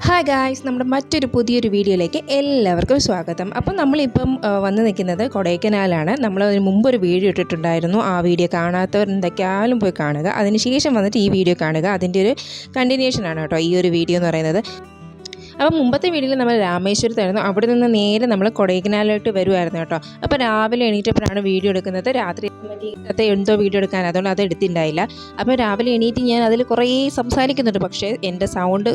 Hi guys, നമ്മുടെ മറ്റൊരു പുതിയൊരു വീഡിയോയിലേക്ക് എല്ലാവർക്കും സ്വാഗതം. അപ്പം നമ്മളിപ്പം വന്ന് നിൽക്കുന്നത് കൊടൈക്കനാലാണ്. നമ്മൾ അതിന് മുമ്പൊരു വീഡിയോ ഇട്ടിട്ടുണ്ടായിരുന്നു. ആ വീഡിയോ കാണാത്തവർ എന്തൊക്കെയാലും പോയി കാണുക. അതിനുശേഷം വന്നിട്ട് ഈ വീഡിയോ കാണുക. അതിൻ്റെ ഒരു കണ്ടിന്യൂഷനാണ് കേട്ടോ ഈ ഒരു വീഡിയോ എന്ന് പറയുന്നത്. അപ്പോൾ മുമ്പത്തെ വീഡിയോയിൽ നമ്മൾ രാമേശ്വരത്തായിരുന്നു. അവിടെ നിന്ന് നേരെ നമ്മൾ കൊടൈക്കനാലിലോട്ട് വരുമായിരുന്നു കേട്ടോ. അപ്പോൾ രാവിലെ എണീറ്റപ്പോഴാണ് വീഡിയോ എടുക്കുന്നത്. രാത്രി എന്തോ വീഡിയോ എടുക്കാൻ, അതുകൊണ്ട് അത് എടുത്തിട്ടുണ്ടായില്ല. അപ്പോൾ രാവിലെ എണീറ്റ് ഞാൻ അതിൽ കുറേ സംസാരിക്കുന്നുണ്ട്, പക്ഷേ എൻ്റെ സൗണ്ട്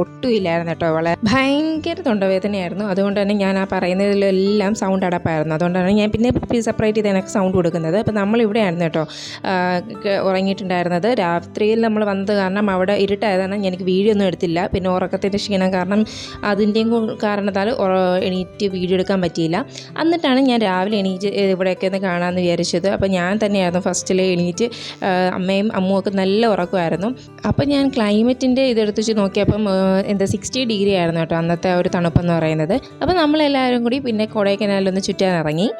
ഒട്ടുമില്ലായിരുന്നു കേട്ടോ. വളരെ ഭയങ്കര തൊണ്ടവേദനയായിരുന്നു. അതുകൊണ്ട് തന്നെ ഞാൻ ആ പറയുന്നതിലെല്ലാം സൗണ്ട് അടപ്പായിരുന്നു. അതുകൊണ്ടാണ് ഞാൻ പിന്നെ സെപ്പറേറ്റ് ചെയ്ത് എനിക്ക് സൗണ്ട് കൊടുക്കുന്നത്. അപ്പോൾ നമ്മളിവിടെയായിരുന്നു കേട്ടോ ഉറങ്ങിയിട്ടുണ്ടായിരുന്നത്. രാത്രിയിൽ നമ്മൾ വന്നത് കാരണം അവിടെ ഇരുട്ടായതാണ് എനിക്ക് വീഡിയോ ഒന്നും എടുത്തില്ല. പിന്നെ ഉറക്കത്തിൻ്റെ ക്ഷീണം കാരണം അതിൻ്റെയും കാരണത്താൽ എണീറ്റ് വീഡിയോ എടുക്കാൻ പറ്റിയില്ല. എന്നിട്ടാണ് ഞാൻ രാവിലെ എണീറ്റ് ഇവിടെയൊക്കെ ഒന്ന് കാണാമെന്ന് വിചാരിച്ചത്. അപ്പോൾ ഞാൻ തന്നെയായിരുന്നു ഫസ്റ്റിൽ എണീറ്റ്. അമ്മയും അമ്മുമൊക്കെ നല്ല ഉറക്കമായിരുന്നു. അപ്പോൾ ഞാൻ ക്ലൈമറ്റിൻ്റെ ഇതെടുത്ത് വെച്ച് നോക്കിയപ്പം 60 ഡിഗ്രി ആയിരുന്നു കേട്ടോ അന്നത്തെ ഒരു തണുപ്പെന്ന് പറയുന്നത്. അപ്പോൾ നമ്മളെല്ലാവരും കൂടി പിന്നെ കൊടൈക്കനാലിലൊന്ന് ചുറ്റാൻ ഇറങ്ങി.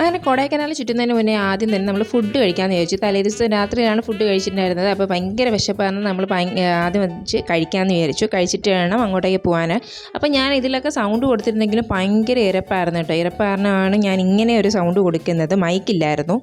അങ്ങനെ കൊടൈക്കനാൽ ചുറ്റുന്നതിന് മുന്നേ ആദ്യം തന്നെ നമ്മൾ ഫുഡ് കഴിക്കാമെന്ന് ചോദിച്ചു. തലേദിവസം രാത്രിയിലാണ് ഫുഡ് കഴിച്ചിട്ടുണ്ടായിരുന്നത്. അപ്പോൾ ഭയങ്കര വിശപ്പായിരുന്നു. നമ്മൾ ആദ്യം വെച്ച് കഴിക്കാമെന്ന് വിചാരിച്ചു. കഴിച്ചിട്ട് വേണം അങ്ങോട്ടേക്ക് പോകാൻ. അപ്പോൾ ഞാൻ ഇതിലൊക്കെ സൗണ്ട് കൊടുത്തിരുന്നെങ്കിലും ഭയങ്കര ഇരപ്പായിരുന്നു കേട്ടോ. ഇരപ്പാരനാണ് ഞാൻ ഇങ്ങനെ ഒരു സൗണ്ട് കൊടുക്കുന്നത്. മൈക്കില്ലായിരുന്നു.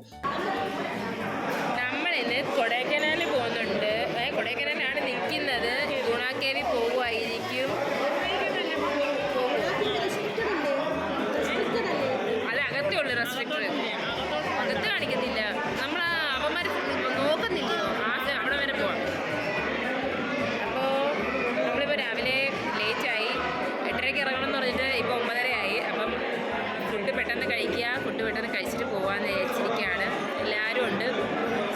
ഫുഡ് പെട്ടെന്ന് കഴിച്ചിട്ട് പോകാമെന്ന് വിചാരിച്ചിരിക്കുകയാണ്. എല്ലാവരും ഉണ്ട്.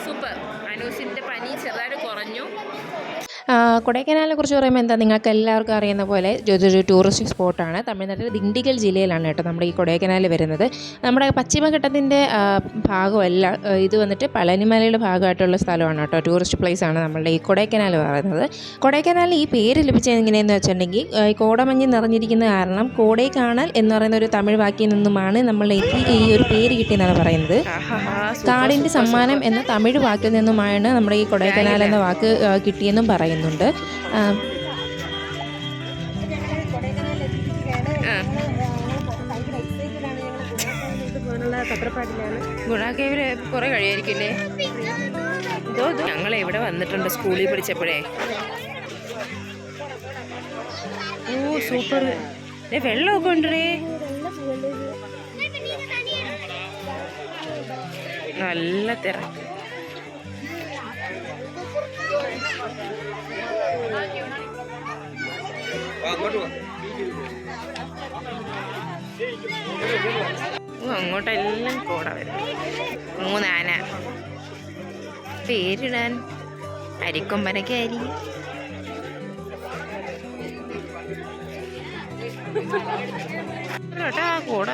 സൂപ്പർ. അനൂസിൻ്റെ പനി ചെറുതായിട്ട് കുറഞ്ഞു. കൊടൈക്കനാലിനെ കുറിച്ച് പറയുമ്പോൾ എന്താ, നിങ്ങൾക്ക് എല്ലാവർക്കും അറിയുന്ന പോലെ ഇതൊരു ടൂറിസ്റ്റ് സ്പോട്ടാണ്. തമിഴ്നാട്ടിലെ ദിണ്ടിഗൽ ജില്ലയിലാണ് കേട്ടോ നമ്മുടെ ഈ കൊടൈക്കനാൽ വരുന്നത്. നമ്മുടെ പശ്ചിമഘട്ടത്തിൻ്റെ ഭാഗമല്ല, ഇത് വന്നിട്ട് പളനിമലയുടെ ഭാഗമായിട്ടുള്ള സ്ഥലമാണ് കേട്ടോ. ടൂറിസ്റ്റ് പ്ലേസാണ് നമ്മളുടെ ഈ കൊടൈക്കനാൽ പറയുന്നത്. കൊടൈക്കനാലിൽ ഈ പേര് ലഭിച്ചത് എങ്ങനെയെന്ന് വെച്ചിട്ടുണ്ടെങ്കിൽ, കോടമഞ്ഞ് നിറഞ്ഞിരിക്കുന്ന കാരണം കോടൈക്കാണൽ എന്ന് പറയുന്ന ഒരു തമിഴ് വാക്കിൽ നിന്നുമാണ് നമ്മളിലേക്ക് ഈ ഒരു പേര് കിട്ടിയെന്നാണ് പറയുന്നത്. കാടിൻ്റെ സമ്മാനം എന്ന തമിഴ് വാക്കിൽ നിന്നുമാണ് നമ്മുടെ ഈ കൊടൈക്കനാൽ എന്ന വാക്ക് കിട്ടിയെന്നും പറയുന്നുണ്ട്. ഗുണാക്കേവില് കുറെ കഴിയായിരിക്കില്ലേ? ഞങ്ങൾ ഇവിടെ വന്നിട്ടുണ്ട് സ്കൂളിൽ പഠിച്ചപ്പോഴേ. ഓ സൂപ്പർ. വെള്ളമൊക്കെ ഉണ്ടേ. നല്ല തിരക്ക്. അങ്ങോട്ടെല്ലാം കോട വരും. 3 ആന. പേരിടാൻ അരിക്കൊമ്പനൊക്കെ ആയിരിക്കും. കേട്ടാ കോട.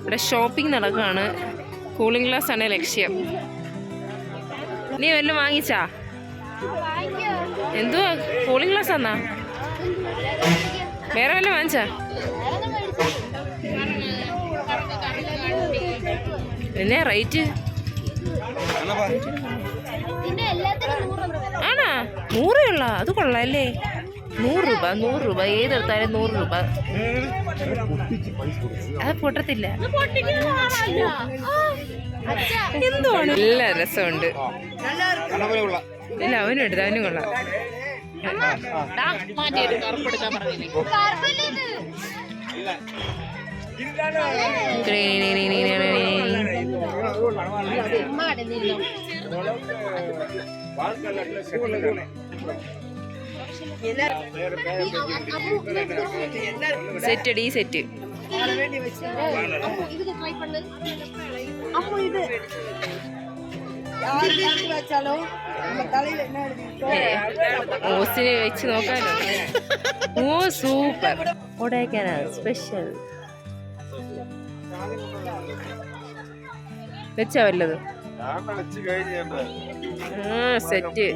ഇവിടെ ഷോപ്പിംഗ് നടക്കുകയാണ്. കൂളിംഗ് ഗ്ലാസ് ആണ് ലക്ഷ്യം. നീ വല്ലതും വാങ്ങിച്ചാ? എന്തുവാ കൂളിംഗ് ഗ്ലാസ് ആന്നാ? വേറെ വല്ലതും വാങ്ങിച്ചാ? എന്നാ റേറ്റ്? ആണോ? 100 ഉള്ള? അത് കൊള്ളാല്ലേ. 100 രൂപ 100 രൂപ ഏതെടുത്താലും 100 രൂപ. അത് പൊട്ടത്തില്ല. എന്തുവാണ് നല്ല രസമുണ്ട്. ഇല്ല അവനും എടുത്ത് അവനും കൊള്ളാം. Set D set. ഓസിനെ വെച്ച് നോക്കാനോ. ഓ സൂപ്പർ. കൊടൈക്കനാൽ സ്പെഷ്യൽ വെച്ചാ വല്ലത് സെറ്റ്.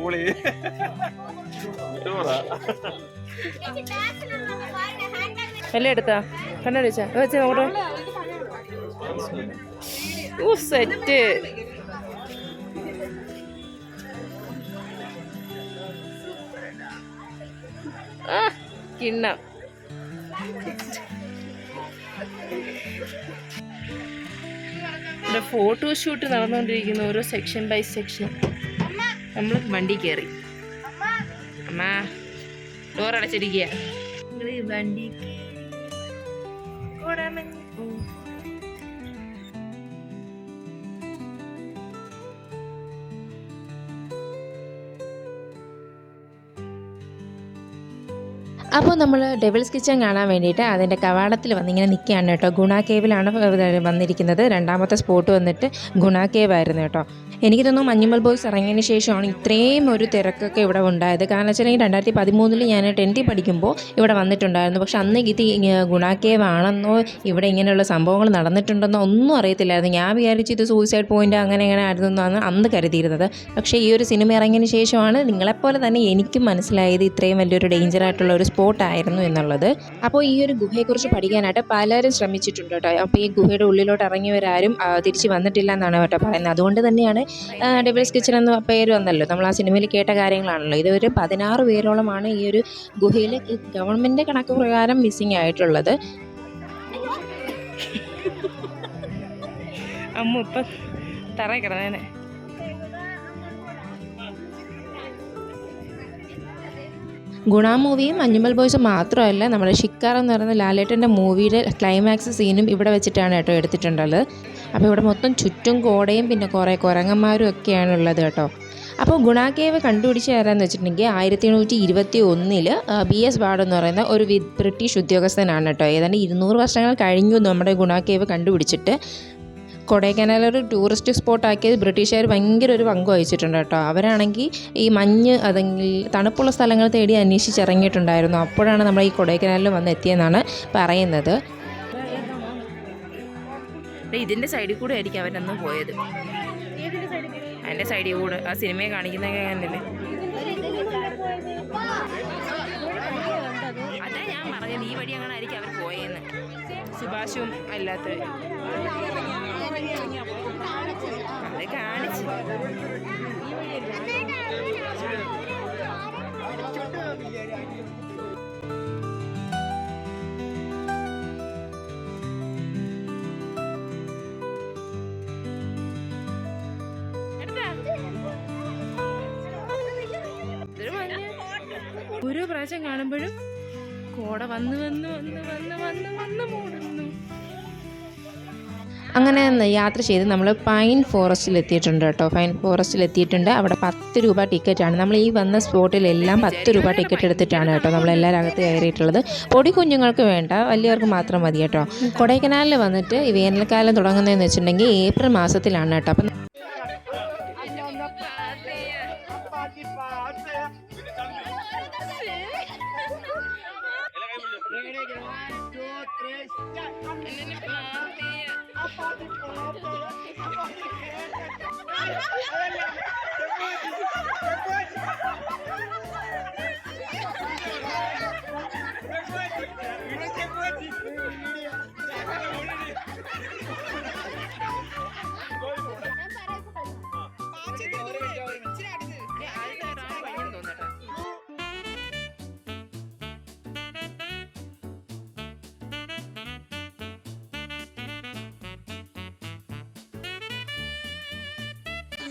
എല്ലാം എടുത്താ കണ്ണ വെച്ചാ വെച്ചാ നോക്കട്ടെ. ഓ സെറ്റ്. കിണ്ണം ഇവിടെ ഫോട്ടോഷൂട്ട് നടന്നുകൊണ്ടിരിക്കുന്ന ഓരോ സെക്ഷൻ ബൈ സെക്ഷൻ. നമ്മൾ വണ്ടി കയറി. അമ്മ ഡോർ അടച്ചിരിക്കുക. വണ്ടി അപ്പോൾ നമ്മൾ ഡെവിൾസ് കിച്ചൺ കാണാൻ വേണ്ടിയിട്ട് അതിൻ്റെ കവാടത്തിൽ വന്നിങ്ങനെ നിൽക്കുകയാണ് കേട്ടോ. ഗുണ കേവിലാണ് വന്നിരിക്കുന്നത്. രണ്ടാമത്തെ സ്പോട്ട് വന്നിട്ട് ഗുണ കേവ് ആയിരുന്നു കേട്ടോ. എനിക്ക് തോന്നുന്നു മഞ്ഞുമൽ ബോയ്സ് ഇറങ്ങിയതിന് ശേഷമാണ് ഇത്രയും ഒരു തിരക്കൊക്കെ ഇവിടെ ഉണ്ടായത്. കാരണം വെച്ചാൽ 2013 ഞാൻ 10th പഠിക്കുമ്പോൾ ഇവിടെ വന്നിട്ടുണ്ടായിരുന്നു. പക്ഷെ അന്ന് ഇത് ഗുണ കേവ് ആണെന്നോ ഇവിടെ ഇങ്ങനെയുള്ള സംഭവങ്ങൾ നടന്നിട്ടുണ്ടെന്നോ ഒന്നും അറിയത്തില്ലായിരുന്നു. ഞാൻ വിചാരിച്ചു ഇത് സൂയിസൈഡ് പോയിൻ്റ് അങ്ങനെ ആയിരുന്നു എന്നാണ് അന്ന് കരുതിയിരുന്നത്. പക്ഷേ ഈ ഒരു സിനിമ ഇറങ്ങിയതിന് ശേഷമാണ് നിങ്ങളെപ്പോലെ തന്നെ എനിക്കും മനസ്സിലായത് ഇത്രയും വലിയൊരു ഡേഞ്ചർ ആയിട്ടുള്ള ഒരു സ്പോട്ടായിരുന്നു എന്നുള്ളത്. അപ്പോൾ ഈ ഒരു ഗുഹയെക്കുറിച്ച് പഠിക്കാനായിട്ട് പലരും ശ്രമിച്ചിട്ടുണ്ട് കേട്ടോ. അപ്പോൾ ഈ ഗുഹയുടെ ഉള്ളിലോട്ട് ഇറങ്ങിയവരാരും തിരിച്ച് വന്നിട്ടില്ല എന്നാണ് കേട്ടോ പറയുന്നത്. അതുകൊണ്ട് തന്നെയാണ് ഡെവിൾസ് കിച്ചൺ എന്ന പേര് വന്നല്ലോ. നമ്മൾ ആ സിനിമയിൽ കേട്ട കാര്യങ്ങളാണല്ലോ. ഇതൊരു 16 പേരോളമാണ് ഈ ഒരു ഗുഹയിൽ ഗവൺമെൻറ് കണക്ക് പ്രകാരം മിസ്സിങ് ആയിട്ടുള്ളത്. അമ്മ ഇപ്പം തറ കിടന്നേനെ. ഗുണ മൂവിയും മഞ്ഞുമൽ ബോയ്സും മാത്രമല്ല, നമ്മുടെ ഷിക്കാർ എന്ന് പറയുന്ന ലാലേട്ടൻ്റെ മൂവിയുടെ ക്ലൈമാക്സ് സീനും ഇവിടെ വെച്ചിട്ടാണ് കേട്ടോ എടുത്തിട്ടുള്ളത്. അപ്പോൾ ഇവിടെ മൊത്തം ചുറ്റും കോടയും പിന്നെ കുറേ കുരങ്ങന്മാരും ഒക്കെയാണ് ഉള്ളത് കേട്ടോ. അപ്പോൾ ഗുണ കേവ് കണ്ടുപിടിച്ച് തരാമെന്ന് വെച്ചിട്ടുണ്ടെങ്കിൽ 1821 BS ബാർഡ് എന്ന് പറയുന്ന ഒരു ബ്രിട്ടീഷ് ഉദ്യോഗസ്ഥനാണ് കേട്ടോ. ഏതാണ്ട് 200 വർഷങ്ങൾ കഴിഞ്ഞു നമ്മുടെ ഗുണ കേവ് കണ്ടുപിടിച്ചിട്ട്. കൊടൈക്കനാൽ ഒരു ടൂറിസ്റ്റ് സ്പോട്ടാക്കിയത് ബ്രിട്ടീഷുകാർ ഭയങ്കര ഒരു പങ്ക് വഹിച്ചിട്ടുണ്ട് കേട്ടോ. അവരാണെങ്കിൽ ഈ മഞ്ഞ് അതെങ്കിൽ തണുപ്പുള്ള സ്ഥലങ്ങൾ തേടി അന്വേഷിച്ചിറങ്ങിയിട്ടുണ്ടായിരുന്നു. അപ്പോഴാണ് നമ്മൾ ഈ കൊടൈക്കനാലിൽ വന്ന് എത്തിയെന്നാണ് പറയുന്നത്. ഇതിൻ്റെ സൈഡിൽ കൂടെ ആയിരിക്കും അവരന്ന് പോയത്. അതിൻ്റെ സൈഡിൽ കൂടെ ആ സിനിമയെ കാണിക്കുന്നതൊക്കെ അങ്ങനല്ലേ. അതാ ഞാൻ പറഞ്ഞത് ഈ വഴി അങ്ങനെ ആയിരിക്കും അവർ പോയെന്ന്. സുഭാഷും അല്ലാത്തവർ അത് കാണിച്ചു. ഓരോ പ്രാവശ്യം കാണുമ്പോഴും കോട വന്ന് വന്ന് വന്ന് വന്ന് വന്ന് വന്ന് മൂടുന്നു. അങ്ങനെ യാത്ര ചെയ്ത് നമ്മൾ പൈൻ ഫോറസ്റ്റിൽ എത്തിയിട്ടുണ്ട് കേട്ടോ. പൈൻ ഫോറസ്റ്റിൽ എത്തിയിട്ടുണ്ട്. അവിടെ 10 രൂപ ടിക്കറ്റാണ്. നമ്മൾ ഈ വന്ന സ്പോട്ടിലെല്ലാം 10 രൂപ ടിക്കറ്റ് എടുത്തിട്ടാണ് കേട്ടോ നമ്മളെല്ലാവരും അകത്ത് കയറിയിട്ടുള്ളത്. പൊടി കുഞ്ഞുങ്ങൾക്ക് വേണ്ട, വലിയവർക്ക് മാത്രം മതി കേട്ടോ. കൊടൈക്കനാലിൽ വന്നിട്ട് ഈ വേനൽക്കാലം തുടങ്ങുന്നതെന്ന് വെച്ചിട്ടുണ്ടെങ്കിൽ ഏപ്രിൽ മാസത്തിലാണ് കേട്ടോ. അപ്പം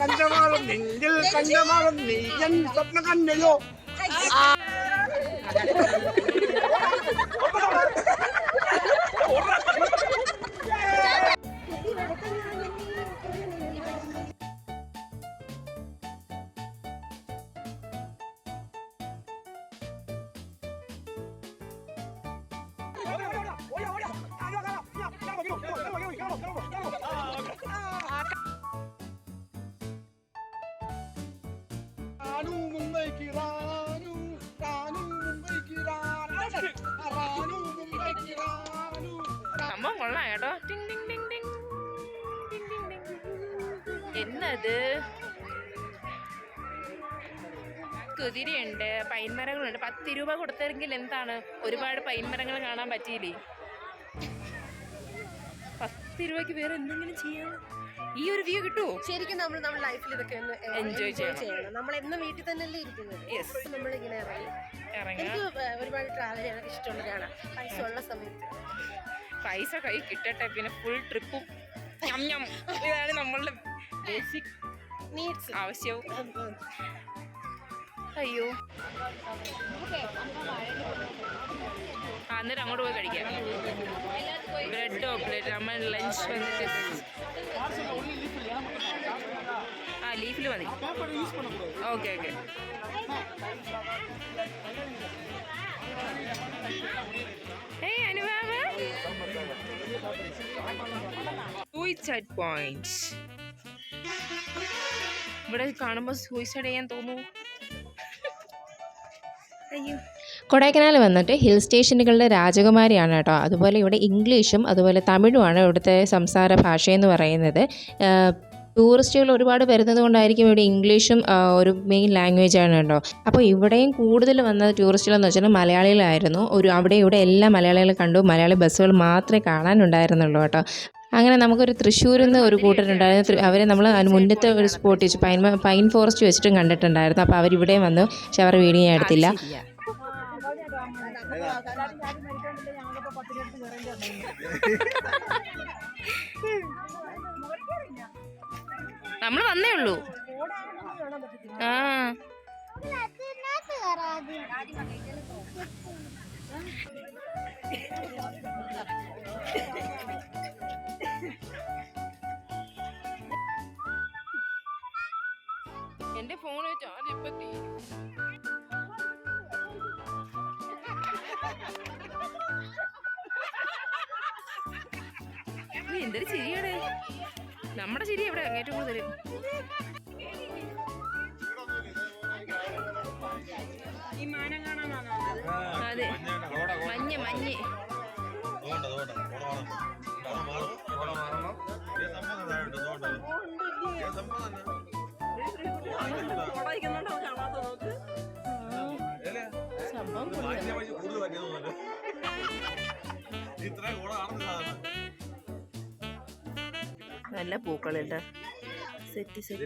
കഞ്ചമാളം നെഞ്ചിൽ കഞ്ചമാളം നീ എൻ സ്വപ്ന കണ്ണയോ. സംഭവം കൊള്ളാം കേട്ടോ. ടിങ് ടിങ് ടിങ് ടിങ്. ടിങ് ടിങ് ടിങ്. എന്നത് കുതിരയുണ്ട്, പൈൻമരങ്ങളുണ്ട്. 10 രൂപ കൊടുത്തെങ്കിൽ എന്താണ്, ഒരുപാട് പൈൻമരങ്ങൾ കാണാൻ പറ്റിയില്ലേ? 10 രൂപയ്ക്ക് വേറെ എന്തെങ്കിലും ചെയ്യാം. ഈ ഒരു വ്യൂ കിട്ടുമോ? ശരിക്കും നമ്മൾ ലൈഫിൽ ഇതൊക്കെ ഒന്ന് എൻജോയ് ചെയ്യണം. നമ്മൾ എന്നും വീട്ടിൽ തന്നെയല്ലേ ഇരിക്കുന്നത്. യെസ്, നമ്മളിങ്ങനെ ഇറങ്ങാം. എനിക്ക് ഒരുപാട് ട്രാവൽ ചെയ്യാനൊക്കെ ഇഷ്ടമുള്ളതാണ്. പൈസ ഉള്ള സമയത്ത് പൈസ കൈ കിട്ടട്ടെ, പിന്നെ ഫുൾ ട്രിപ്പും ഇതാണ് നമ്മളുടെ ബേസിക് നീഡ്സ് ആവശ്യവും. അയ്യോ, എന്നിട്ട് അങ്ങോട്ട് പോയി കഴിക്കാം. ബ്രെഡ് ഓംപ്ലേറ്റ്. നമ്മൾ ലഞ്ച് വന്നിട്ട് ലീഫിൽ മതി. Okay okay. ഏയ് അനുഭവ സൂയിസൈഡ് പോയിന്റ്. ഇവിടെ കാണുമ്പോൾ സൂയിസൈഡ് ചെയ്യാൻ തോന്നുന്നു. അയ്യോ, കൊടൈക്കനാൽ വന്നിട്ട് ഹിൽ സ്റ്റേഷനുകളുടെ രാജകുമാരിയാണ് കേട്ടോ. അതുപോലെ ഇവിടെ ഇംഗ്ലീഷും അതുപോലെ തമിഴുമാണ് ഇവിടുത്തെ സംസാര ഭാഷയെന്ന് പറയുന്നത്. ടൂറിസ്റ്റുകൾ ഒരുപാട് വരുന്നത് കൊണ്ടായിരിക്കും ഇവിടെ ഇംഗ്ലീഷും ഒരു മെയിൻ ലാംഗ്വേജ് ആണ് കേട്ടോ. അപ്പോൾ ഇവിടെയും കൂടുതൽ വന്ന ടൂറിസ്റ്റുകളെന്ന് വെച്ചാൽ മലയാളികളായിരുന്നു. അവിടെ ഇവിടെ എല്ലാ മലയാളികളും കണ്ടു. മലയാളി ബസ്സുകൾ മാത്രമേ കാണാനുണ്ടായിരുന്നുള്ളൂ കേട്ടോ. അങ്ങനെ നമുക്കൊരു തൃശ്ശൂരിൽ നിന്ന് ഒരു കൂട്ടരുണ്ടായിരുന്നു. അവരെ നമ്മൾ മുന്നത്തെ ഒരു സ്പോട്ട് വെച്ച് പൈൻ ഫോറസ്റ്റ് വെച്ചിട്ടും കണ്ടിട്ടുണ്ടായിരുന്നു. അപ്പോൾ അവരിവിടെയും വന്നു. പക്ഷെ അവർ വീഡിയോ ഞാൻ എടുത്തില്ല. നമ്മൾ വന്നേ ഉള്ളൂ. എന്റെ ഫോൺ ചാർജ് ഇപ്പൊ തീരും. എന്തൊരു ചിരിയുടെ, നമ്മുടെ ചിരി എവിടെ ഏറ്റവും കൂടുതൽ? അതെ, മഞ്ഞ് മഞ്ഞ്. സംഭവം നല്ല പൂക്കളുണ്ട്. Set set.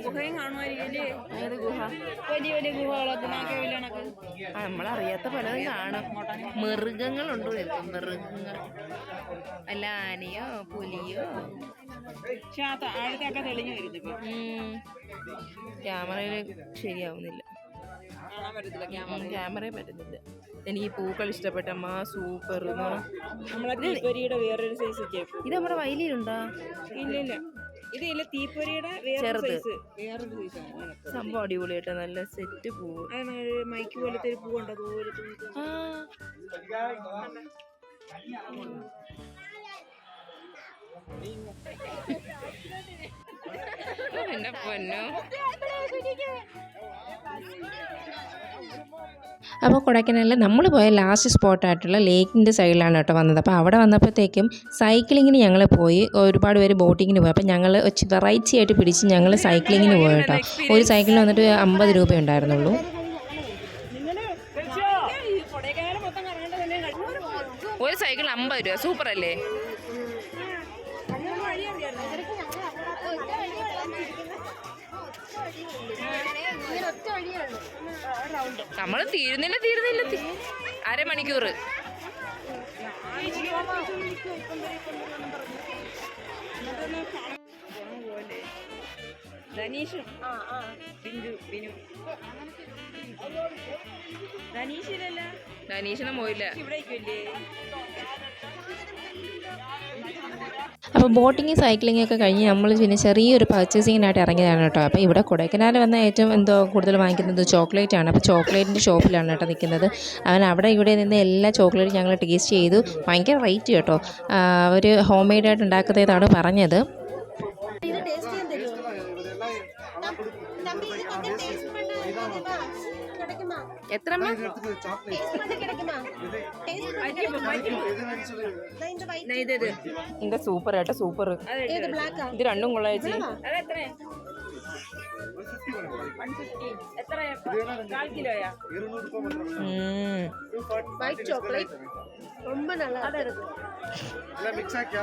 ഗുഹയും കാണുമായിരിക്കും. ഏത് ഗുഹ? വലിയ വലിയ ഗുഹകളൊക്കെ നമ്മളറിയാത്ത പലതും കാണും. മൃഗങ്ങളുണ്ടോ? മൃഗങ്ങൾ അല്ല, ആനയോ പുലിയോ. ആഴത്തൊക്കെ തെളിഞ്ഞു വരുന്നു. ക്യാമറയിൽ ശരിയാവുന്നില്ല. ക്യാമറയിൽ പറ്റുന്നില്ല. എനിക്ക് ഈ പൂക്കൾ ഇഷ്ടപ്പെട്ടമ്മ. സൂപ്പർ. വേറൊരു സൈസ് ഇത് നമ്മുടെ വയലിലുണ്ടോ? ഇല്ല, ഇതില്ല. തീപ്പൊരിയുടെ ചെറുത് വേറൊരു സൈസാണ്. സംഭവം അടിപൊളിയായിട്ട് നല്ല സെറ്റ് പൂവ്. മൈക്ക് പോലത്തെ ഒരു പൂവുണ്ട്, അതുപോലത്തെ. എന്റെ പൊന്നോ. അപ്പോൾ കൊടൈക്കനാലിൽ നമ്മൾ പോയ ലാസ്റ്റ് സ്പോട്ടായിട്ടുള്ള ലേക്കിൻ്റെ സൈഡിലാണ് കേട്ടോ വന്നത്. അപ്പോൾ അവിടെ വന്നപ്പോഴത്തേക്കും സൈക്ലിങ്ങിന് ഞങ്ങൾ പോയി. ഒരുപാട് പേര് ബോട്ടിങ്ങിന് പോയി. അപ്പോൾ ഞങ്ങൾ വെറൈറ്റി ആയിട്ട് പിടിച്ച് ഞങ്ങൾ സൈക്ലിങ്ങിന് പോയി കേട്ടോ. ഒരു സൈക്കിളിന് വന്നിട്ട് 50 രൂപ ഉണ്ടായിരുന്നുള്ളൂ. ഒരു സൈക്കിൾ 50 രൂപ. സൂപ്പർ അല്ലേ? നമ്മൾ തീരുന്നില്ല അരമണിക്കൂർ. ധനീഷും ബിന്ദു ബിനു ധനീഷിനല്ല ധനീഷിനെ പോയില്ല. ഇവിടേക്കില്ലേ അപ്പോൾ ബോട്ടിങ് സൈക്ലിംഗ് ഒക്കെ കഴിഞ്ഞ് നമ്മൾ പിന്നെ ചെറിയൊരു പർച്ചേസിങ്ങിനായിട്ട് ഇറങ്ങിയതാണ് കേട്ടോ. അപ്പോൾ ഇവിടെ കൊടൈക്കനാൽ വന്ന ഏറ്റവും കൂടുതൽ വാങ്ങിക്കുന്നത് ചോക്ലേറ്റ് ആണ്. അപ്പോൾ ചോക്ലേറ്റിൻ്റെ ഷോപ്പിലാണ് കേട്ടോ നിൽക്കുന്നത്. അവൻ അവിടെ ഇവിടെ നിന്ന് എല്ലാ ചോക്ലേറ്റും ഞങ്ങൾ ടേസ്റ്റ് ചെയ്തു. ഭയങ്കര റേറ്റ് കേട്ടോ. അവർ ഹോം മെയ്ഡായിട്ട് ഉണ്ടാക്കുന്നതാണ് പറഞ്ഞത്. ഇത് ടേസ്റ്റ് ചെയ്യാൻ തരുമോ? தம்பி இது கொஞ்சம் டேஸ்ட் பண்ண முடியுமா? கிடைக்குமா? എത്ര டேஸ்ட் பண்ண கிடைக்குமா? டேஸ்ட் பண்ண கிடைக்குமா? இந்த white ഇതിന്റെ സൂപ്പർ കേട്ടോ, സൂപ്പർ. ഏത് ബ്ലാക്കാ? ഇത് രണ്ടും കൊള്ളാം ചേച്ചി. white chocolate ரொம்ப நல்லா இருக்கு. எல்லாம் மிக்ஸ் ஆக்கியா?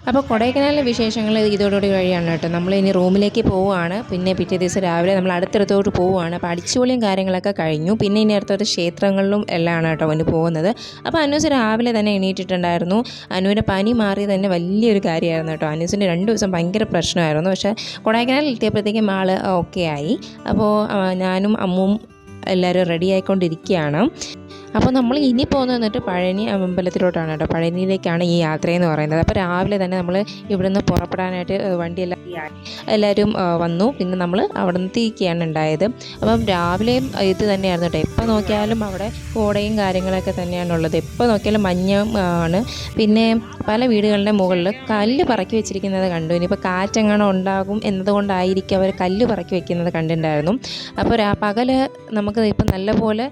അപ്പോൾ കൊടൈക്കനാലിലെ വിശേഷങ്ങൾ ഇതോടുകൂടി കഴിയാണ് കേട്ടോ. നമ്മൾ ഇനി റൂമിലേക്ക് പോവുകയാണ്. പിന്നെ പിറ്റേ ദിവസം രാവിലെ നമ്മൾ അടുത്തടുത്തോട്ട് പോവുകയാണ്. അപ്പോൾ അടിച്ചുപൊളിയും കാര്യങ്ങളൊക്കെ കഴിഞ്ഞു. പിന്നെ ഇനി അടുത്തോട്ട് ക്ഷേത്രങ്ങളിലും എല്ലാമാണ് കേട്ടോ അവന് പോകുന്നത്. അപ്പോൾ അനൂസ് രാവിലെ തന്നെ എണീറ്റിട്ടുണ്ടായിരുന്നു. അനുവിൻ്റെ പനി മാറി തന്നെ വലിയൊരു കാര്യമായിരുന്നു കേട്ടോ. അനൂസിന് 2 ദിവസം ഭയങ്കര പ്രശ്നമായിരുന്നു. പക്ഷേ കൊടൈക്കനാലിൽ എത്തിയപ്പോഴത്തേക്കും ആൾ ഓക്കെ ആയി. അപ്പോൾ ഞാനും അമ്മും എല്ലാവരും റെഡി ആയിക്കൊണ്ടിരിക്കുകയാണ്. അപ്പോൾ നമ്മൾ ഇനി പോകുന്നത് വന്നിട്ട് പഴനി അമ്പലത്തിലോട്ടാണ് കേട്ടോ. പഴനിയിലേക്കാണ് ഈ യാത്രയെന്ന് പറയുന്നത്. അപ്പോൾ രാവിലെ തന്നെ നമ്മൾ ഇവിടുന്ന് പുറപ്പെടാനായിട്ട് വണ്ടിയെല്ലാം എല്ലാവരും വന്നു. പിന്നെ നമ്മൾ അവിടെ നിന്ന് തിരിക്കുകയാണ് ഉണ്ടായത്. അപ്പം രാവിലെയും ഇത് തന്നെയായിരുന്നു കേട്ടോ. എപ്പോൾ നോക്കിയാലും അവിടെ കോടയും കാര്യങ്ങളൊക്കെ തന്നെയാണുള്ളത്. എപ്പോൾ നോക്കിയാലും മഞ്ഞ ആണ്. പിന്നെ പല വീടുകളുടെ മുകളിൽ കല്ല് പറക്കി വെച്ചിരിക്കുന്നത് കണ്ടു. ഇനിയിപ്പോൾ കാറ്റെങ്ങാനും ഉണ്ടാകും എന്നതുകൊണ്ടായിരിക്കും അവർ കല്ല് പറക്കി വെക്കുന്നത് കണ്ടിട്ടുണ്ടായിരുന്നു. അപ്പോൾ പകല് നമുക്ക് ഇപ്പം നല്ലപോലെ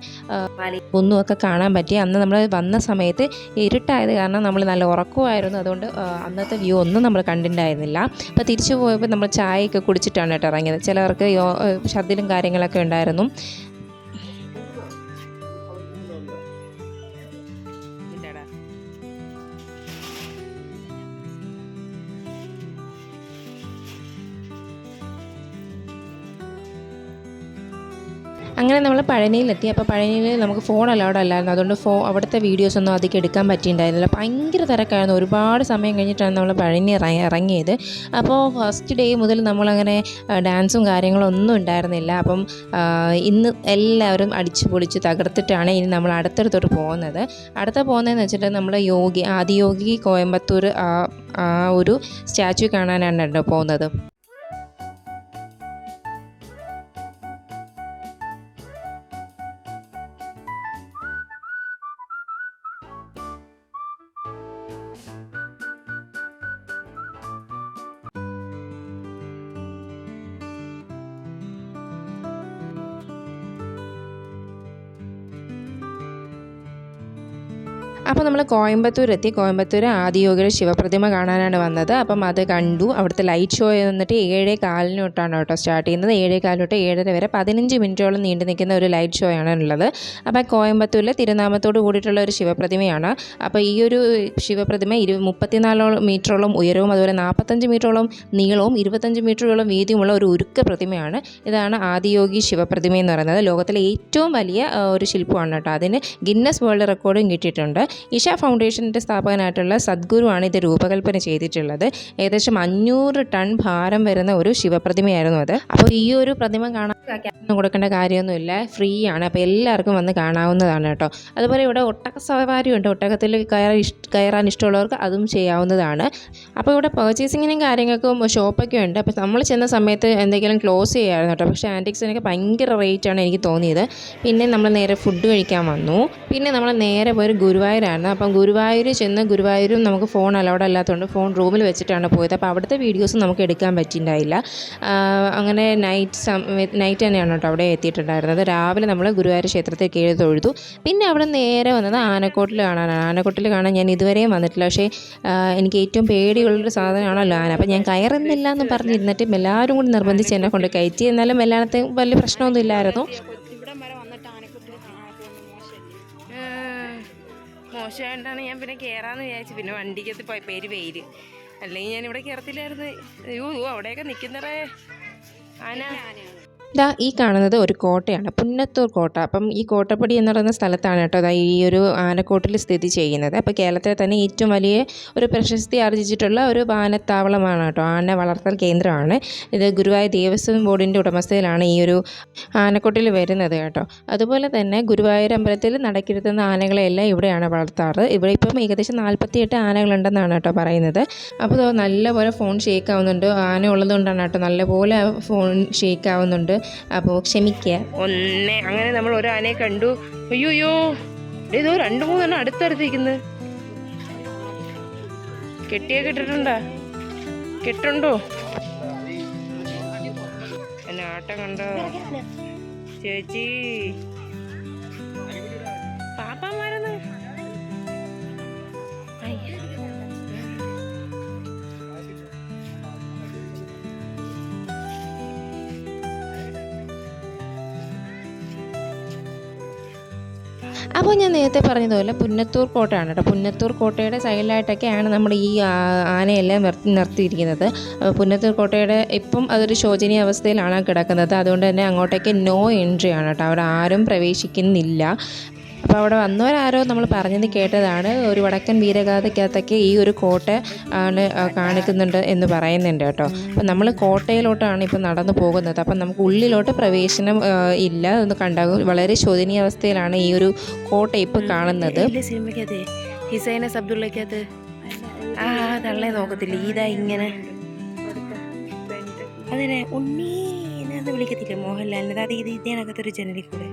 ഒന്നുമൊക്കെ കാണാൻ പറ്റി. അന്ന് നമ്മൾ വന്ന സമയത്ത് ഇരുട്ടായത് കാരണം നമ്മൾ നല്ല ഉറക്കമായിരുന്നു. അതുകൊണ്ട് അന്നത്തെ വ്യൂ ഒന്നും നമ്മൾ കണ്ടിട്ടുണ്ടായിരുന്നില്ല. അപ്പോൾ തിരിച്ചു പോയപ്പോൾ നമ്മൾ ചായയൊക്കെ കുടിച്ചിട്ടാണ് കേട്ടോ ഇറങ്ങിയത്. ചിലവർക്ക് ഛർദിലും കാര്യങ്ങളൊക്കെ ഉണ്ടായിരുന്നു. അങ്ങനെ നമ്മൾ പഴനിയിലെത്തി. അപ്പോൾ പഴനിയിൽ നമുക്ക് ഫോൺ അലൗഡ് അല്ലായിരുന്നു. അതുകൊണ്ട് അവിടുത്തെ വീഡിയോസൊന്നും അധികം എടുക്കാൻ പറ്റിയിട്ടുണ്ടായിരുന്നില്ല. ഭയങ്കര തിരക്കായിരുന്നു. ഒരുപാട് സമയം കഴിഞ്ഞിട്ടാണ് നമ്മൾ പഴനി ഇറങ്ങിയത്. അപ്പോൾ ഫസ്റ്റ് ഡേ മുതൽ നമ്മളങ്ങനെ ഡാൻസും കാര്യങ്ങളും ഒന്നും ഉണ്ടായിരുന്നില്ല. അപ്പം ഇന്ന് എല്ലാവരും അടിച്ചു പൊളിച്ച് തകർത്തിട്ടാണ് ഇനി നമ്മൾ അടുത്തടുത്തോട്ട് പോകുന്നത്. പോകുന്നതെന്ന് വെച്ചിട്ട് നമ്മൾ ആദിയോഗി കോയമ്പത്തൂർ ആ ഒരു സ്റ്റാച്യു കാണാനാണ് കേട്ടോ പോകുന്നത്. അപ്പോൾ നമ്മൾ കോയമ്പത്തൂരെത്തി. കോയമ്പത്തൂർ ആദിയോഗിയുടെ ശിവപ്രതിമ കാണാനാണ് വന്നത്. അപ്പം അത് കണ്ടു. അവിടുത്തെ ലൈറ്റ് ഷോ വന്നിട്ട് 7:15 തൊട്ടാണ് കേട്ടോ സ്റ്റാർട്ട് ചെയ്യുന്നത്. 7:15 തൊട്ട് 7:30 വരെ 15 മിനിറ്റോളം നീണ്ടു നിൽക്കുന്ന ഒരു ലൈറ്റ് ഷോ ആണ് ഉള്ളത്. അപ്പോൾ കോയമ്പത്തൂരിലെ തിരുനാമത്തോട് കൂടിയിട്ടുള്ള ഒരു ശിവപ്രതിമയാണ്. അപ്പോൾ ഈ ഒരു ശിവപ്രതിമ 34 മീറ്ററോളം ഉയരവും അതുപോലെ 45 മീറ്ററോളം നീളവും 25 മീറ്ററോളം വീതിയുമുള്ള ഒരു ഉരുക്ക പ്രതിമയാണ്. ഇതാണ് ആദിയോഗി ശിവപ്രതിമ എന്ന് പറയുന്നത്. ലോകത്തിലെ ഏറ്റവും വലിയ ഒരു ശില്പമാണ് കേട്ടോ. അതിന് ഗിന്നസ് വേൾഡ് റെക്കോർഡും കിട്ടിയിട്ടുണ്ട്. ഇഷ ഫൗണ്ടേഷൻ്റെ സ്ഥാപകനായിട്ടുള്ള സദ്ഗുരുവാണ് ഇത് രൂപകൽപ്പന ചെയ്തിട്ടുള്ളത്. ഏകദേശം 500 ടൺ ഭാരം വരുന്ന ഒരു ശിവപ്രതിമയായിരുന്നു അത്. അപ്പോൾ ഈ ഒരു പ്രതിമ കാണാൻ ക്യാഷ് കൊടുക്കേണ്ട കാര്യമൊന്നുമില്ല, ഫ്രീ ആണ്. അപ്പോൾ എല്ലാവർക്കും വന്ന് കാണാവുന്നതാണ് കേട്ടോ. അതുപോലെ ഇവിടെ ഒട്ടക സവാരിയുണ്ട്. ഒട്ടകത്തിൽ കയറാൻ ഇഷ്ടമുള്ളവർക്ക് അതും ചെയ്യാവുന്നതാണ്. അപ്പോൾ ഇവിടെ പർച്ചേസിങ്ങിനും കാര്യങ്ങൾക്കും ഷോപ്പൊക്കെ ഉണ്ട്. അപ്പോൾ നമ്മൾ ചെന്ന സമയത്ത് എന്തെങ്കിലും ക്ലോസ് ചെയ്യാമായിരുന്നു കേട്ടോ. പക്ഷേ ആൻറ്റിക്സിനൊക്കെ ഭയങ്കര റേറ്റാണ് എനിക്ക് തോന്നിയത്. പിന്നെ നമ്മൾ നേരെ ഫുഡ് കഴിക്കാൻ വന്നു. പിന്നെ നമ്മൾ നേരെ പോയൊരു ഗുരുവായൂരാണ്. അപ്പം ഗുരുവായൂർ ചെന്ന് ഗുരുവായൂരും നമുക്ക് ഫോൺ അലൗഡ് അല്ലാത്തതുകൊണ്ട് ഫോൺ റൂമിൽ വെച്ചിട്ടാണ് പോയത്. അപ്പോൾ അവിടുത്തെ വീഡിയോസ് നമുക്ക് എടുക്കാൻ പറ്റിയിട്ടുണ്ടായില്ല. അങ്ങനെ നൈറ്റ് തന്നെയാണ് കേട്ടോ അവിടെ എത്തിയിട്ടുണ്ടായിരുന്നത്. രാവിലെ നമ്മൾ ഗുരുവായൂർ ക്ഷേത്രത്തിൽ കയറി തൊഴുതു. പിന്നെ അവിടെ നേരെ വന്നത് ആനക്കോട്ടിൽ കാണാനാണ്. ആനക്കോട്ടിൽ കാണാൻ ഞാൻ ഇതുവരെയും വന്നിട്ടില്ല. പക്ഷേ എനിക്ക് ഏറ്റവും പേടിയുള്ളൊരു സാധനമാണല്ലോ ആന. അപ്പം ഞാൻ കയറുന്നില്ല എന്ന് പറഞ്ഞിരുന്നിട്ടും എല്ലാവരും കൂടി നിർബന്ധിച്ച് എന്നെ കൊണ്ട് കയറ്റി. എന്നാലും എല്ലായിടത്തും വലിയ പ്രശ്നമൊന്നും ഇല്ലായിരുന്നു. മോശമായിട്ടാണ് ഞാൻ പിന്നെ കയറാമെന്ന് വിചാരിച്ചു. പിന്നെ വണ്ടിക്കകത്ത് പോയി വെയിൽ അല്ലെങ്കിൽ ഞാൻ ഇവിടെ കയറത്തില്ലായിരുന്നു. അയ്യോ അവിടെയൊക്കെ നിൽക്കുന്നറേ ആന. ഇതാ ഈ കാണുന്നത് ഒരു കോട്ടയാണ്, പുന്നത്തൂർ കോട്ട. അപ്പം ഈ കോട്ടപ്പടി എന്ന് പറയുന്ന സ്ഥലത്താണ് കേട്ടോ അതാ ഈ ഒരു ആനക്കോട്ടിൽ സ്ഥിതി ചെയ്യുന്നത്. അപ്പോൾ കേരളത്തിലെ തന്നെ ഏറ്റവും വലിയ ഒരു പ്രശസ്തി ആർജിച്ചിട്ടുള്ള ഒരു ആനത്താവളമാണ് കേട്ടോ, ആന വളർത്തൽ കേന്ദ്രമാണ് ഇത്. ഗുരുവായൂർ ദേവസ്വം ബോർഡിൻ്റെ ഉടമസ്ഥയിലാണ് ഈ ഒരു ആനക്കോട്ടിൽ വരുന്നത് കേട്ടോ. അതുപോലെ തന്നെ ഗുരുവായൂർ അമ്പലത്തിൽ നടക്കിരുത്തുന്ന ആനകളെല്ലാം ഇവിടെയാണ് വളർത്താറ്. ഇവിടെ ഇപ്പം ഏകദേശം 48 ആനകളുണ്ടെന്നാണ് കേട്ടോ പറയുന്നത്. അപ്പോൾ നല്ലപോലെ ഫോൺ ഷേക്ക് ആവുന്നുണ്ട്, ആന ഉള്ളതുകൊണ്ടാണ് കേട്ടോ നല്ലപോലെ ഫോൺ ഷേക്ക് ആവുന്നുണ്ട്. അപ്പോൾ ക്ഷമിക്കുക. അങ്ങനെ നമ്മൾ ഒരു ആനയെ കണ്ടു. അയ്യോ ഇതോ 2-3 അടുത്തടുത്തിരിക്കുന്നത്. കെട്ടിയൊക്കെ ഇട്ടിട്ടുണ്ടോ? കെട്ടുണ്ടോ? എന്നെ ആട്ടം കണ്ടോ ചേച്ചി? പാപ്പാമാരെന്ന് അപ്പോൾ ഞാൻ നേരത്തെ പറഞ്ഞതുപോലെ പുന്നത്തൂർ കോട്ടയാണ് കേട്ടോ. പുന്നത്തൂർ കോട്ടയുടെ സൈഡിലായിട്ടൊക്കെയാണ് നമ്മുടെ ഈ ആനയെല്ലാം നിർത്തിയിരിക്കുന്നത്. പുന്നത്തൂർ കോട്ടയുടെ ഇപ്പം അതൊരു ശോചനീയ അവസ്ഥയിലാണ് കിടക്കുന്നത്. അതുകൊണ്ട് തന്നെ അങ്ങോട്ടേക്ക് നോ എൻട്രി ആണ് കേട്ടോ, അവിടെ ആരും പ്രവേശിക്കുന്നില്ല. അപ്പോൾ അവിടെ വന്നവരാരോ നമ്മൾ പറഞ്ഞത് കേട്ടതാണ്, ഒരു വടക്കൻ വീരഗാഥയ്ക്കകത്തൊക്കെ ഈ ഒരു കോട്ട ആണ് കാണിക്കുന്നുണ്ട് എന്ന് പറയുന്നുണ്ട് കേട്ടോ. അപ്പം നമ്മൾ കോട്ടയിലോട്ടാണ് ഇപ്പം നടന്നു പോകുന്നത്. അപ്പം നമുക്ക് ഉള്ളിലോട്ട് പ്രവേശനം ഇല്ല. ഒന്ന് കണ്ടാകും, വളരെ ശോചനീയ അവസ്ഥയിലാണ് ഈ ഒരു കോട്ട ഇപ്പോൾ കാണുന്നത്. സിനിമയ്ക്കകത്ത് ഹിസൈനസ് അബ്ദുള്ളക്കകത്ത് തള്ളേ നോക്കത്തില്ല, ഇതാ ഇങ്ങനെ അതിനെ ഉണ്ണി എന്ന് വിളിക്കത്തില്ല മോഹൻലാലിന്. അത് ഇതിനകത്തൊരു ജനലിൽ കൂടെ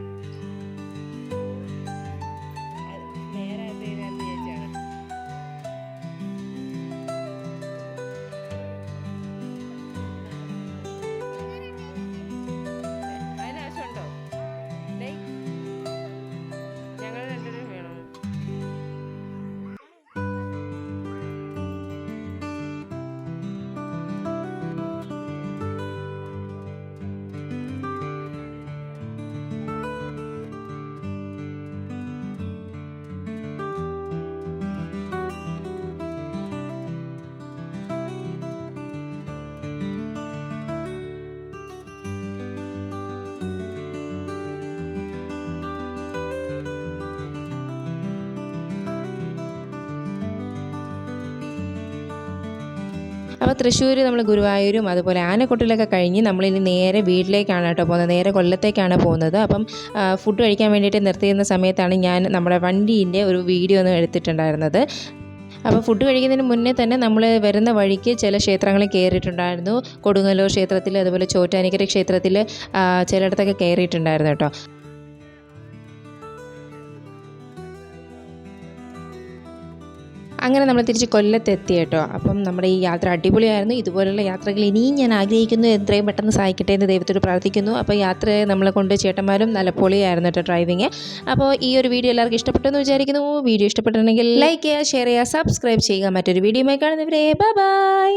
അപ്പോൾ തൃശ്ശൂർ നമ്മൾ ഗുരുവായൂരും അതുപോലെ ആനക്കൊട്ടിലൊക്കെ കഴിഞ്ഞ് നമ്മളിനി നേരെ വീട്ടിലേക്കാണ് കേട്ടോ പോകുന്നത്, നേരെ കൊല്ലത്തേക്കാണ് പോകുന്നത്. അപ്പം ഫുഡ് കഴിക്കാൻ വേണ്ടിയിട്ട് നിർത്തിയിരുന്ന സമയത്താണ് ഞാൻ നമ്മുടെ വണ്ടീൻ്റെ ഒരു വീഡിയോ ഒന്ന് എടുത്തിട്ടുണ്ടായിരുന്നത്. അപ്പോൾ ഫുഡ് കഴിക്കുന്നതിന് മുന്നേ തന്നെ നമ്മൾ വരുന്ന വഴിക്ക് ചില ക്ഷേത്രങ്ങളിൽ കയറിയിട്ടുണ്ടായിരുന്നു. കൊടുങ്ങല്ലൂർ ക്ഷേത്രത്തിൽ, അതുപോലെ ചോറ്റാനിക്കര ക്ഷേത്രത്തിൽ ചിലയിടത്തൊക്കെ കയറിയിട്ടുണ്ടായിരുന്നു കേട്ടോ. അങ്ങനെ നമ്മൾ തിരിച്ച് കൊല്ലത്തെത്തി കേട്ടോ. അപ്പം നമ്മുടെ ഈ യാത്ര അടിപൊളിയായിരുന്നു. ഇതുപോലുള്ള യാത്രകൾ ഇനിയും ഞാൻ ആഗ്രഹിക്കുന്നു, എത്രയും പെട്ടെന്ന് സഹായിക്കട്ടെ എന്ന് ദൈവത്തോട് പ്രാർത്ഥിക്കുന്നു. അപ്പോൾ യാത്ര നമ്മളെ കൊണ്ട് ചേട്ടന്മാരും നല്ല പൊളിയായിരുന്നു കേട്ടോ ഡ്രൈവിങ്. അപ്പോൾ ഈ ഒരു വീഡിയോ എല്ലാവർക്കും ഇഷ്ടപ്പെട്ടെന്ന് വിചാരിക്കുന്നു. വീഡിയോ ഇഷ്ടപ്പെട്ടിട്ടുണ്ടെങ്കിൽ ലൈക്ക് ചെയ്യുക, ഷെയർ ചെയ്യുക, സബ്സ്ക്രൈബ് ചെയ്യുക. മറ്റൊരു വീഡിയോയുമായി കാണുന്നവരെ ബൈ.